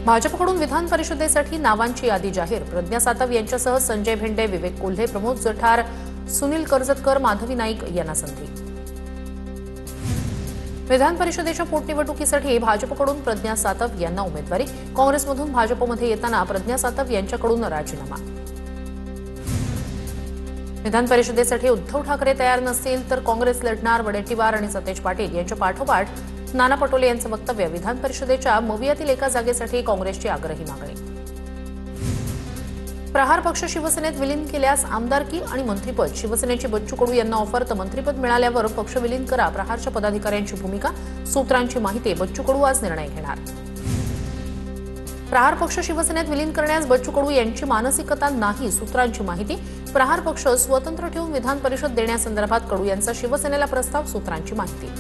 भाजपकडून विधान परिषदेसाठी नावांची यादी जाहीर। प्रज्ञा सातव यांच्यासह संजय भेंडे, विवेक कोल्हे, प्रमोद जठार, सुनील कर्जतकर, माधवी नाईक यांना संधी। विधान परिषदेच्या पोटनिवडणुकीसाठी भाजपकडून प्रज्ञा सातव यांना उमेदवारी। काँग्रेसमधून भाजपमध्ये येताना प्रज्ञा सातव यांच्याकडून राजीनामा। विधान परिषदेसाठी उद्धव ठाकरे तयार नसतील तर काँग्रेस लढणार। वडेट्टीवार आणि सतेज पाटील यांच्या पाठोपाठ नाना पटोले यांचं वक्तव्य। विधान परिषदेच्या मवियातील एका जागेसाठी काँग्रेसची आग्रही मागणी। प्रहार पक्ष शिवसेनेत विलीन केल्यास आमदारकी आणि मंत्रिपद। शिवसेनेची बच्चू कडू यांना ऑफर, तर मंत्रिपद मिळाल्यावर पक्ष विलीन करा। प्रहारच्या पदाधिकाऱ्यांची भूमिका, सूत्रांची माहिती। बच्चू कडू आज निर्णय घेणार। प्रहार पक्ष शिवसेनेत विलीन करण्यास बच्चू कडू यांची मानसिकता नाही, सूत्रांची माहिती। प्रहार पक्ष स्वतंत्र ठेवून विधान परिषद देण्यासंदर्भात कडू यांचा शिवसेनेला प्रस्ताव, सूत्रांची माहिती।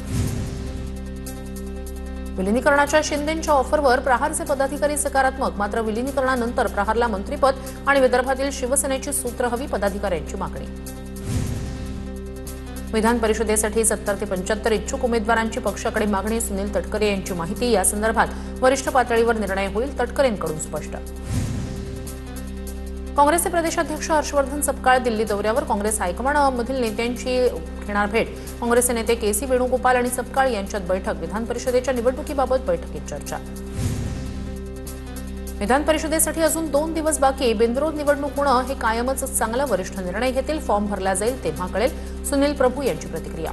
विलीनीकरणाच्या शिंदेंच्या ऑफरवर प्रहारचे पदाधिकारी सकारात्मक, मात्र विलीनीकरणानंतर प्रहारला मंत्रिपद आणि विदर्भातील शिवसेनेची सूत्र हवी, पदाधिकाऱ्यांची मागणी। विधान परिषदेसाठी 70 ते 75 इच्छुक उमेदवारांची पक्षाकडे मागणी। सुनील तटकरे यांची माहिती। या संदर्भात वरिष्ठ पातळीवर निर्णय होईल, तटकरेंकडून स्पष्ट। काँग्रेसचे प्रदेशाध्यक्ष हर्षवर्धन सपकाळ दिल्ली दौऱ्यावर। काँग्रेस हायकमांडमधील नेत्यांची घेणार भेट। काँग्रेसचे नेते केसी वेणुगोपाल आणि सपकाळ यांच्यात बैठक। विधान परिषदेच्या निवडणुकीबाबत बैठकीत चर्चा। विधान परिषदेसाठी अजून 2 दिवस बाकी। बिनविरोध निवडणूक होणं हे कायमच चांगला, वरिष्ठ निर्णय घेतील। फॉर्म भरला जाईल तेव्हा कळेल, सुनील प्रभू यांची प्रतिक्रिया।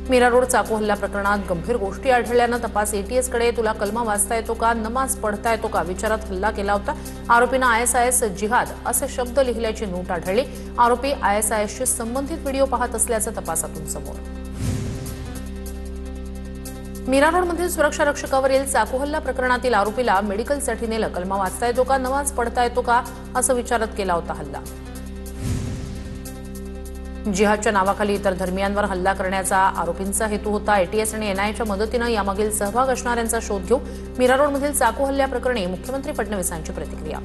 मीरा रोड चाकू हल्ला प्रकरणात गंभीर गोष्टी आढळल्यानं तपास एटीएसकडे। तुला कलमा वाचता येतो का, नमाज पढता येतो का विचारात हल्ला केला होता। आरोपीनं ISIS जिहाद असे शब्द लिहिल्याची नोट आढळली। आरोपी ISISशी संबंधित व्हिडिओ पाहत असल्याचं तपासातून समोर। मीरा रोडमधील सुरक्षा रक्षकावरील चाकू हल्ला प्रकरणातील आरोपीला मेडिकलसाठी नेलं। कलमा वाचता येतो का, नमाज पढता येतो का असं विचारत केला होता हल्ला। जिहादच्या नावाखाली इतर धर्मियांवर हल्ला करण्याचा आरोपींचा हेतू होता। एटीएस आणि NIAच्या मदतीनं यामागील सहभाग असणाऱ्यांचा शोध घेऊ। मीरा रोडमधील चाकू हल्ल्याप्रकरणी मुख्यमंत्री फडणवीसांची प्रतिक्रिया।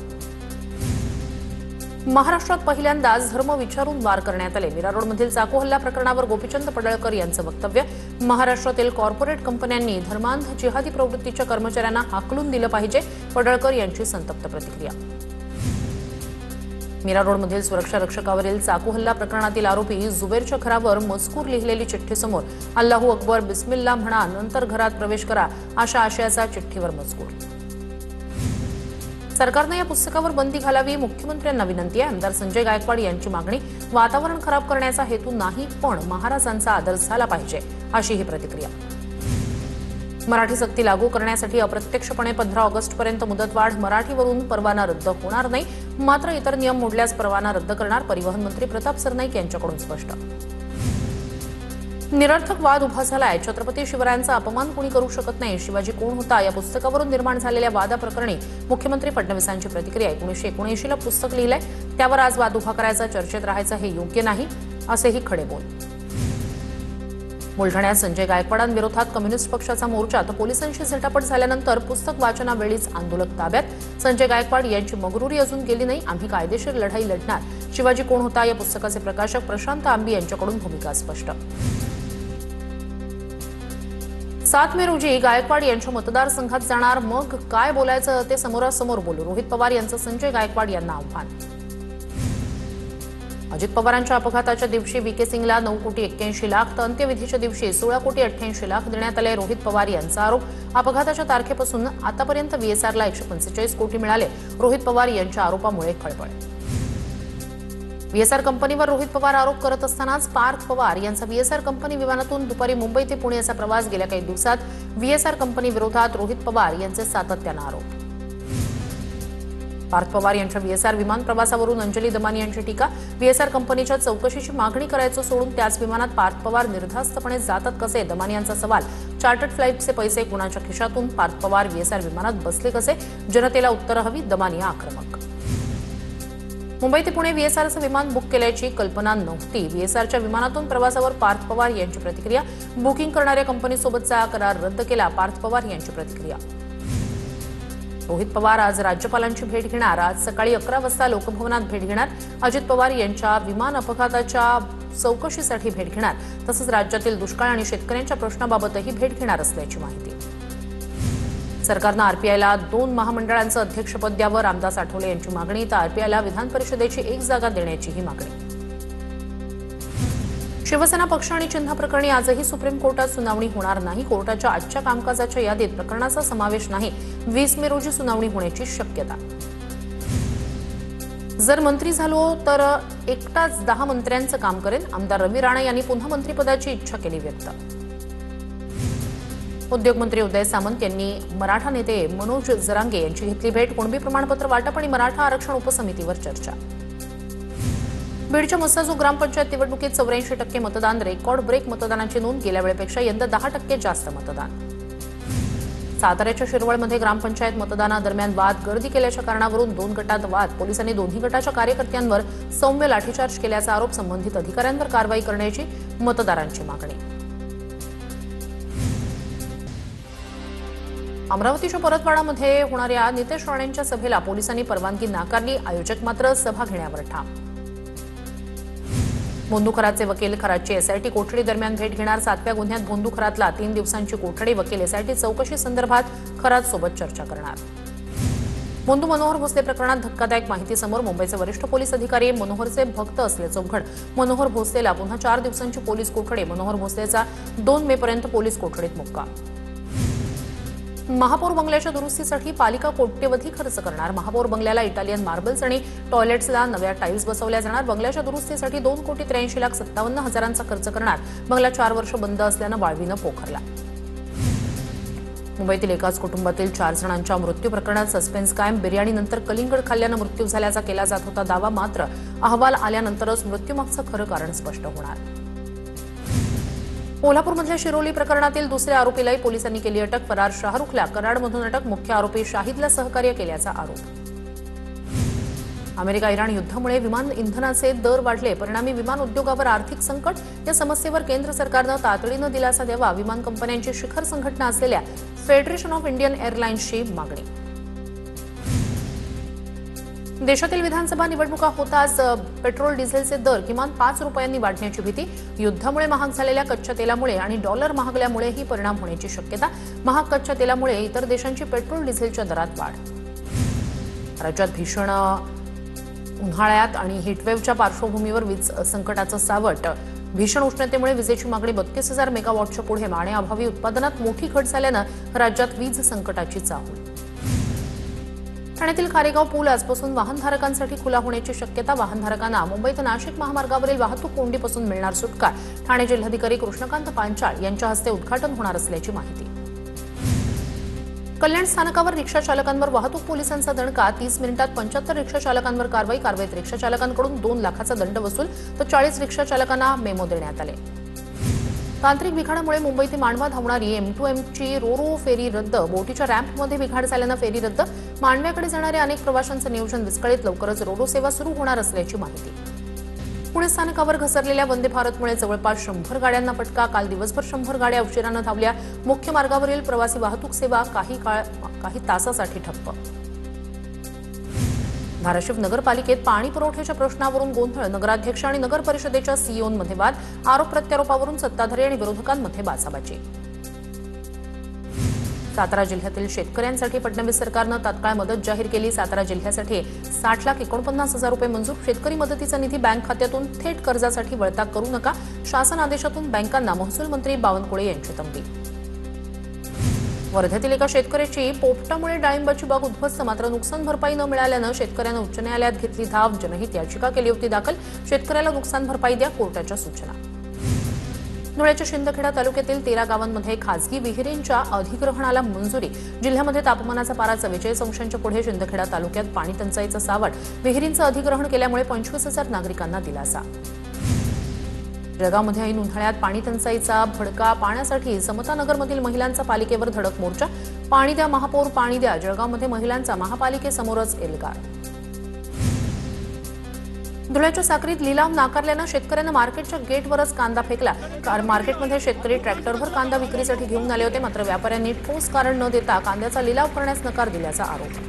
महाराष्ट्रात पहिल्यांदाच धर्म विचारून वार करण्यात आले। मीरा रोडमधील चाकू हल्ला प्रकरणावर गोपीचंद पडळकर यांचं वक्तव्य। महाराष्ट्रातील कॉर्पोरेट कंपन्यांनी धर्मांध जिहादी प्रवृत्तीच्या कर्मचाऱ्यांना हाकलून दिलं पाहिजे, पडळकर यांची संतप्त प्रतिक्रिया। मीरा रोडमधील सुरक्षा रक्षकावरील चाकू हल्ला प्रकरणातील आरोपी जुबेरच्या घरावर मजकूर लिहिलेली चिठ्ठी समोर। अल्लाहू अकबर, बिस्मिल्ला म्हणा, नंतर घरात प्रवेश करा अशा आशयाचा चिठ्ठीवर मजकूर। सरकारनं या पुस्तकावर बंदी घालावी, मुख्यमंत्र्यांना विनंती आहे। आमदार संजय गायकवाड यांची मागणी। वातावरण खराब करण्याचा हेतू नाही, पण महाराजांचा आदर झाला पाहिजे, अशी ही प्रतिक्रिया। मराठी सक्ती लागू करण्यासाठी अप्रत्यक्षपणे 15 ऑगस्टपर्यंत मुदतवाढ। मराठीवरून परवाना रद्द होणार नाही, मात्र इतर नियम मोडल्यास परवाना रद्द करणार। परिवहन मंत्री प्रताप सरनाईक यांच्याकडून स्पष्ट। निरर्थक वाद उभा झालाय। छत्रपती शिवरायांचा अपमान कोणी करू शकत नाही, शिवाजी कोण होता या पुस्तकावरून निर्माण झालेल्या वादाप्रकरणी मुख्यमंत्री फडणवीसांची प्रतिक्रिया। 1979ला पुस्तक लिहिलंय, त्यावर आज वाद उभा करायचा, चर्चेत राहायचं हे योग्य नाही, असेही खडे बोल। बुलढाण्यात संजय गायकवाडांविरोधात कम्युनिस्ट पक्षाचा मोर्चा, तर पोलिसांशी झटापट झाल्यानंतर पुस्तक वाचनावेळीच आंदोलक ताब्यात। संजय गायकवाड यांची मगरुरी अजून गेली नाही, आम्ही कायदेशीर लढाई लढणार। शिवाजी कोण होता या पुस्तकाचे प्रकाशक प्रशांत आंबी यांच्याकडून भूमिका स्पष्ट। 7 मे रोजी गायकवाड यांच्या मतदारसंघात जाणार, मग काय बोलायचं ते समोरासमोर बोलू। रोहित पवार यांचं संजय गायकवाड यांना आव्हान। अजित पवारांच्या अपघाताच्या दिवशी VK सिंगला 9,81,00,000 तर अंत्यविधीच्या दिवशी 16,88,00,000 देण्यात आले। रोहित पवार यांचा आरोप, अपघाताच्या तारखेपासून आतापर्यंत VSRला 145 कोटी मिळाले। रोहित पवार यांच्या आरोपामुळे खळबळ। VSR कंपनीवर रोहित पवार आरोप करत असतानाच पार्थ पवार यांचा VSR कंपनी विमानातून दुपारी मुंबई ते पुणे असा प्रवास। गेल्या काही दिवसात VSR कंपनी विरोधात रोहित पवार यांचे सातत्यानं आरोप। पार्थ पवार यांच्या VSR विमान प्रवासावरून अंजली दमानी यांची टीका। VSR कंपनीच्या चौकशीची मागणी करायचं सोडून त्याच विमानात पार्थ पवार निर्धास्तपणे जातात कसे, दमानी यांचा सवाल। चार्टर्ड फ्लाईटचे पैसे कुणाच्या खिशातून, पार्थ पवार VSR विमानात बसले कसे, जनतेला उत्तरं हवी, दमानी आक्रमक। मुंबई ते पुणे VSRचं विमान बुक केल्याची कल्पना नव्हती। VSRच्या विमानातून प्रवासावर पार्थ पवार यांची प्रतिक्रिया। बुकिंग करणाऱ्या कंपनीसोबतचा करार रद्द केला, पार्थ पवार यांची प्रतिक्रिया। रोहित पवार आज राज्यपालांची भेट घेणार। आज सकाळी 11 वाजता लोकभवनात भेट घेणार। अजित पवार यांच्या विमान अपघाताच्या चौकशीसाठी भेट घेणार। तसंच राज्यातील दुष्काळ आणि शेतकऱ्यांच्या प्रश्नाबाबतही भेट घेणार असल्याची माहिती। सरकारनं आरपीआयला 2 महामंडळांचं अध्यक्षपद द्यावं, रामदास आठवले यांची मागणी. तर आरपीआयला विधान परिषदेची 1 जागा देण्याचीही मागणी. शिवसेना पक्ष आणि चिन्ह प्रकरणी आजही सुप्रीम कोर्टात सुनावणी होणार नाही. कोर्टाच्या आजच्या कामकाजाच्या यादीत प्रकरणाचा समावेश नाही. 20 मे रोजी सुनावणी होण्याची शक्यता. जर मंत्री झालो तर एकटाच 10 मंत्र्यांचं काम करेन. आमदार रवी राणा यांनी पुन्हा मंत्रिपदाची इच्छा केली व्यक्त. उद्योगमंत्री उदय सामंत यांनी मराठा नेते मनोज जरांगे यांची घेतली भेट. कुणबी प्रमाणपत्र वाटप आणि मराठा आरक्षण उपसमितीवर चर्चा. बीडच्या मस्साजोग ग्रामपंचायत निवडणुकीत 84% मतदान. रेकॉर्ड ब्रेक मतदानाची नोंद. गेल्या वेळेपेक्षा यंदा 10% जास्त मतदान. साताऱ्याच्या शिरवळमध्ये ग्रामपंचायत मतदानादरम्यान वाद. गर्दी केल्याच्या कारणावरून 2 गटात वाद. पोलिसांनी दोन्ही गटाच्या कार्यकर्त्यांवर सौम्य लाठीचार्ज केल्याचा आरोप. संबंधित अधिकाऱ्यांवर कारवाई करण्याची मतदारांची मागणी. अमरावतीच्या परतवाडामध्ये होणाऱ्या नितेश राणेंच्या सभेला पोलिसांनी परवानगी नाकारली. आयोजक मात्र सभा घेण्यावर ठाम. भोंदू खरातचे वकील खरातची एसआयटी कोठडी दरम्यान भेट घेणार. 7व्या गुन्ह्यात भोंदू खरातला 3 दिवसांची कोठडी. वकील एसआयटी चौकशी संदर्भात खरात सोबत चर्चा करणार. भोंदू मनोहर भोसले प्रकरणात धक्कादायक माहिती समोर. मुंबईचे वरिष्ठ पोलीस अधिकारी मनोहरचे भक्त असल्याचं उघड. मनोहर भोसलेला पुन्हा 4 दिवसांची पोलीस कोठडी. मनोहर भोसलेचा 2 मे पर्यंत पोलीस कोठडीत मुक्काम. महापौर बंगल्याच्या दुरुस्तीसाठी पालिका कोट्यवधी खर्च करणार. महापौर बंगल्याला इटालियन मार्बल्स आणि टॉयलेट्सला नव्या टाईल्स बसवल्या जाणार. बंगल्याच्या दुरुस्तीसाठी 2,83,57,000 खर्च करणार. बंगला 4 वर्ष बंद असल्यानं वाळवीनं पोखरला. मुंबईतील एकाच कुटुंबातील 4 जणांच्या मृत्यू प्रकरणात सस्पेन्स कायम. बिर्याणीनंतर कलिंगड खाल्ल्यानं मृत्यू झाल्याचा केला जात होता दावा. मात्र अहवाल आल्यानंतरच मृत्यूमागचं खरं कारण स्पष्ट होणार. कोल्हापूरमधल्या शिरोली प्रकरणातील दुसऱ्या आरोपीलाही पोलिसांनी केली अटक. फरार शाहरुखला कराडमधून अटक. मुख्य आरोपी शाहिदला सहकार्य केल्याचा आरोप. अमेरिका इराण युद्धामुळे विमान इंधनाचे दर वाढले. परिणामी विमान उद्योगावर आर्थिक संकट. या समस्येवर केंद्र सरकारनं तातडीनं दिलासा द्यावा. विमान कंपन्यांची शिखर संघटना असलेल्या फेडरेशन ऑफ इंडियन एअरलाईन्सची मागणी. देशातील विधानसभा निवडणुका होताच पेट्रोल डिझेलचे दर किमान 5 रुपयांनी वाढण्याची भीती. युद्धामुळे महाग झालेल्या कच्च्या तेलामुळे आणि डॉलर महागल्यामुळेही परिणाम होण्याची शक्यता. महाग कच्च्या तेलामुळे इतर देशांची पेट्रोल डिझेलच्या दरात वाढ. राज्यात भीषण उन्हाळ्यात आणि हीटवेव्हच्या पार्श्वभूमीवर वीज संकटाचं सावट. भीषण उष्णतेमुळे विजेची मागणी 32,000 मेगावॉटच्या पुढे. पाण्याअभावी उत्पादनात मोठी घट झाल्यानं राज्यात वीज संकटाची चाहूल. ठाण्यातील खारेगाव पूल आजपासून वाहनधारकांसाठी खुला होण्याची शक्यता. वाहनधारकांना मुंबई ते नाशिक महामार्गावरील वाहतूक कोंडीपासून मिळणार सुटका. ठाणे जिल्हाधिकारी कृष्णकांत पांचाळ यांच्या हस्ते उद्घाटन होणार असल्याची माहिती. कल्याण स्थानकावर रिक्षा चालकांवर वाहतूक पोलिसांचा दणका. 30 मिनिटात 75 रिक्षा चालकांवर कारवाई. कारवाईत रिक्षा चालकांकडून 2 लाखाचा दंड वसूल. तर 40 रिक्षा चालकांना मेमो देण्यात आले. तांत्रिक बिघाडामुळे मुंबई ते मांडवा धावणारी M2Mची रोरो फेरी रद्द. बोटीच्या रॅम्पमध्ये बिघाड झाल्यानं फेरी रद्द. मांडव्याकडे जाणाऱ्या अनेक प्रवाशांचं नियोजन विस्कळीत. लवकरच रोरो सेवा सुरू होणार असल्याची माहिती. पुणे स्थानकावर घसरलेल्या वंदे भारतमुळे जवळपास 100 गाड्यांना फटका. काल दिवसभर 100 गाड्या उशिरानं धावल्या. मुख्य मार्गावरील प्रवासी वाहतूक सेवा काही तासासाठी ठप्प. धाराशिव नगरपालिकेत पाणी पुरवठ्याच्या प्रश्नावरून गोंधळ. नगराध्यक्ष आणि नगर परिषदेच्या सीईओंमध्ये वाद. आरोप प्रत्यारोपावरून सत्ताधारी आणि विरोधकांमध्ये बाचाबाची. सातारा जिल्ह्यातील शेतकऱ्यांसाठी फडणवीस सरकारनं तात्काळ मदत जाहीर केली. सातारा जिल्ह्यासाठी 60,49,000 रुपये मंजूर. शेतकरी मदतीचा निधी बँक खात्यातून थेट कर्जासाठी वळता करू नका. शासन आदेशातून बँकांना महसूल मंत्री बावनकुळे यांची तंबी. वर्ध्यातील एका शेतकऱ्याची पोपटामुळे डाळिंबाची बाग उद्ध्वस्त. मात्र नुकसान भरपाई न मिळाल्यानं शेतकऱ्यानं उच्च न्यायालयात घेतली धाव. जनहित याचिका केली होती दाखल. शेतकऱ्याला नुकसान भरपाई द्या, कोर्टाच्या सूचना. धुळ्याच्या शिंदखेडा तालुक्यातील 13 गावांमध्ये खासगी विहिरींच्या अधिग्रहणाला मंजुरी. जिल्ह्यामध्ये तापमानाचा पारा 44 अंशांच्या पुढे. शिंदखेडा तालुक्यात पाणी टंचाईचं सावट. विहिरींचं अधिग्रहण केल्यामुळे 25,000 नागरिकांना दिलासा. जळगावमध्ये ऐन उन्हाळ्यात पाणी टंचाईचा भडका. पाण्यासाठी समतानगरमधील महिलांचा पालिकेवर धडक मोर्चा. पाणी द्या महापौर, पाणी द्या. जळगावमध्ये महिलांचा महापालिकेसमोरच एल्गार. धुळ्याच्या साक्रीत लिलाव नाकारल्यानं शेतकऱ्यांना मार्केटच्या गेटवरच कांदा फेकला. मार्केटमध्ये शेतकरी ट्रॅक्टरवर कांदा विक्रीसाठी घेऊन आले होते. मात्र व्यापाऱ्यांनी ठोस कारण न देता कांद्याचा लिलाव करण्यास नकार दिल्याचा आरोप.